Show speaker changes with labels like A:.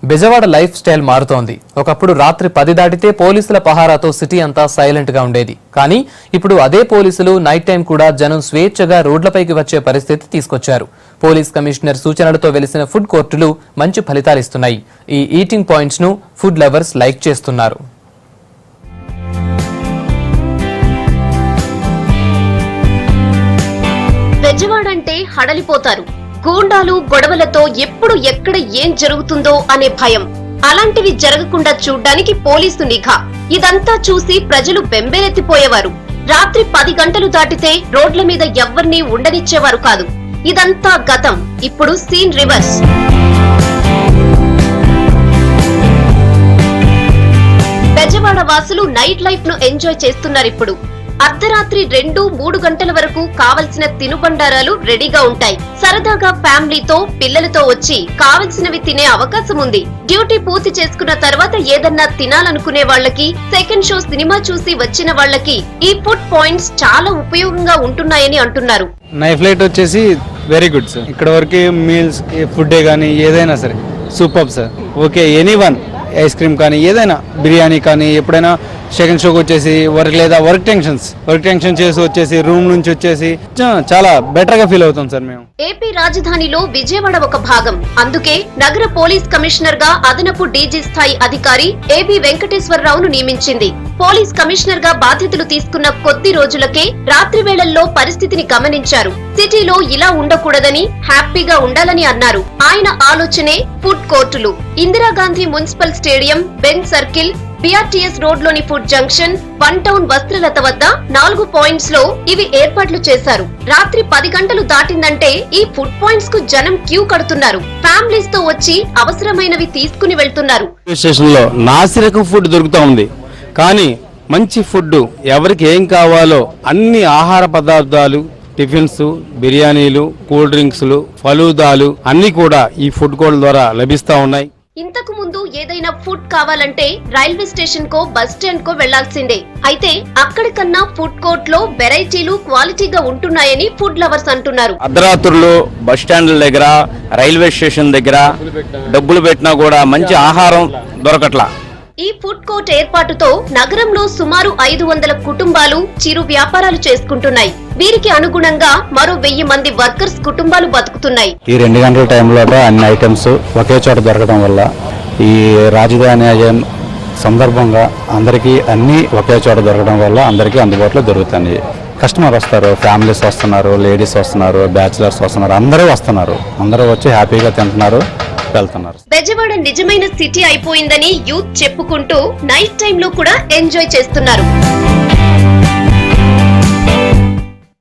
A: Bezawada life style మారుతోంది. ఒకప్పుడు రాత్రి 10 దాటితే పోలీసుల పహారాతో సిటీ అంతా సైలెంట్ గా ఉండేది. కానీ ఇప్పుడు అదే పోలీసులు నైట్ టైం కూడా జనం స్వేచ్ఛగా రోడ్లపైకి వచ్చే పరిస్థితి తీసుకొచ్చారు. పోలీస్ కమిషనర్ సూచనలతో వెలిసిన ఫుడ్ కోర్టులు మంచి ఫలితాలిస్తున్నాయి. ఈ ఈటింగ్ పాయింట్స్ ను ఫుడ్ లవర్స్ లైక్ చేస్తున్నారు.
B: బెజవాడ అంటే హడలిపోతారు. గూండాలు గొడవలతో ఎప్పుడు ఎక్కడ ఏం జరుగుతుందో అనే భయం. అలాంటివి జరగకుండా చూడ్డానికి పోలీసు నిఘా. ఇదంతా చూసి ప్రజలు బెంబేలెత్తిపోయేవారు. రాత్రి 10 గంటలు దాటితే రోడ్ల మీద ఎవ్వర్నీ ఉండనిచ్చేవారు కాదు. ఇదంతా గతం. ఇప్పుడు సీన్ రివర్స్. బెజవాడ వాసులు నైట్ లైఫ్ ను ఎంజాయ్ చేస్తున్నారు. ఇప్పుడు అర్ధరాత్రి 2-3 గంటల వరకు కావలసిన తినుబండారాలు రెడీగా ఉంటాయి. సరదాగా ఫ్యామిలీతో పిల్లలతో వచ్చి కావలసినవి తినే అవకాశం ఉంది. డ్యూటీ పూర్తి చేసుకున్న తర్వాత ఏదన్నా తినాలనుకునే వాళ్ళకి, సెకండ్ షో సినిమా చూసి వచ్చిన వాళ్ళకి ఈ ఫుడ్ పాయింట్స్ చాలా ఉపయోగంగా ఉంటున్నాయని అంటున్నారు.
C: నైఫ్ లైట్ వచ్చేసి వెరీ గుడ్ సార్. ఇక్కడ వరకు మీల్స్ ఫుడ్ కానీ ఏదైనా సరే super sir. Okay, anyone ice cream కానీ ఏదైనా బిర్యానీ కానీ ఎప్పుడైనా సెకండ్ షోకి వచ్చేసి వర్క్ టెన్షన్ చేసి వచ్చేసి రూమ్ నుంచి వచ్చేసి చాలా బెటర్ గా ఫీల్ అవుతాం సార్ మేము.
B: ఏపీ రాజధానిలో విజయవాడ ఒక భాగం. అందుకే నగర పోలీస్ కమిషనర్ గా అదనపు డీజీ స్థాయి అధికారి ఏబీ వెంకటేశ్వరరావును నియమించింది. పోలీస్ కమిషనర్ గా బాధ్యతలు తీసుకున్న కొద్ది రోజులకే రాత్రి వేళల్లో పరిస్థితిని గమనించారు. సిటీలో ఇలా ఉండకూడదని, హ్యాపీగా ఉండాలని అన్నారు. ఆయన ఆలోచనే ఫుడ్ కోర్టులు. Indira Gandhi municipal stadium, Benz circle, BRTS road లోని ఫుడ్ జంక్షన్, 1 టౌన్ వస్త్రలత వద్ద 4 పాయింట్స్ లో ఇవి ఏర్పాట్లు చేశారు. రాత్రి 10 గంటలు దాటిందంటే ఈ ఫుడ్ పాయింట్స్ కు జనం క్యూ కడుతున్నారు. ఫ్యామిలీస్ తో వచ్చి అవసరమైనవి తీసుకుని వెళ్తున్నారు.
C: స్టేషన్ లో నాసిరకం ఫుడ్ దొరుకుతా ఉంది. కానీ మంచి ఫుడ్ ఎవరికి ఏం కావాలో అన్ని ఆహార పదార్థాలు, టిఫిన్స్, బిర్యానీలు, కూల్ డ్రింక్స్, ఫలూదాలు అన్ని కూడా ఈ ఫుడ్ కోర్ట్ ద్వారా లభిస్తా ఉన్నాయి.
B: ఇంతకు ముందు ఏదైనా ఫుడ్ కావాలంటే రైల్వే స్టేషన్ కో, బస్ స్టాండ్ కో వెళ్లాల్సిందే. అయితే అక్కడికన్నా ఫుడ్ కోర్ట్ లో వెరైటీలు క్వాలిటీగా ఉంటున్నాయని ఫుడ్ లవర్స్ అంటున్నారు.
D: అర్ధరాత్రులు బస్ స్టాండ్ల దగ్గర, రైల్వే స్టేషన్ దగ్గర డబ్బులు పెట్టినా కూడా మంచి ఆహారం దొరకట్లా.
B: ఈ ఫుడ్ కోర్ట్ ఏర్పాటుతో నగరంలో సుమారు 500 కుటుంబాలు చిరు వ్యాపారాలు చేసుకుంటున్నాయి. వీరికి అనుగుణంగా మరో 1000 మంది వర్కర్స్ కుటుంబాలు బతుకుతున్నాయి.
E: ఈ 2 గంటల టైంలో అన్ని ఐటమ్స్ ఒకే చోట దొరకడం వల్ల ఈ రాజధాని సందర్భంగా అందరికీ అన్ని ఒకే చోట దొరకడం వల్ల అందరికీ అందుబాటులో దొరుకుతాయి. కస్టమర్ వస్తారు, ఫ్యామిలీస్ వస్తున్నారు, లేడీస్ వస్తున్నారు, బ్యాచిలర్స్ వస్తున్నారు, అందరూ వస్తున్నారు. అందరూ వచ్చి హ్యాపీగా తింటున్నారు, వెళ్తున్నారు.
B: బెజవాడ నిజమైన సిటీ అయిపోయిందని యూత్ చెప్పుకుంటూ నైట్ టైంలో కూడా ఎంజాయ్ చేస్తున్నారు.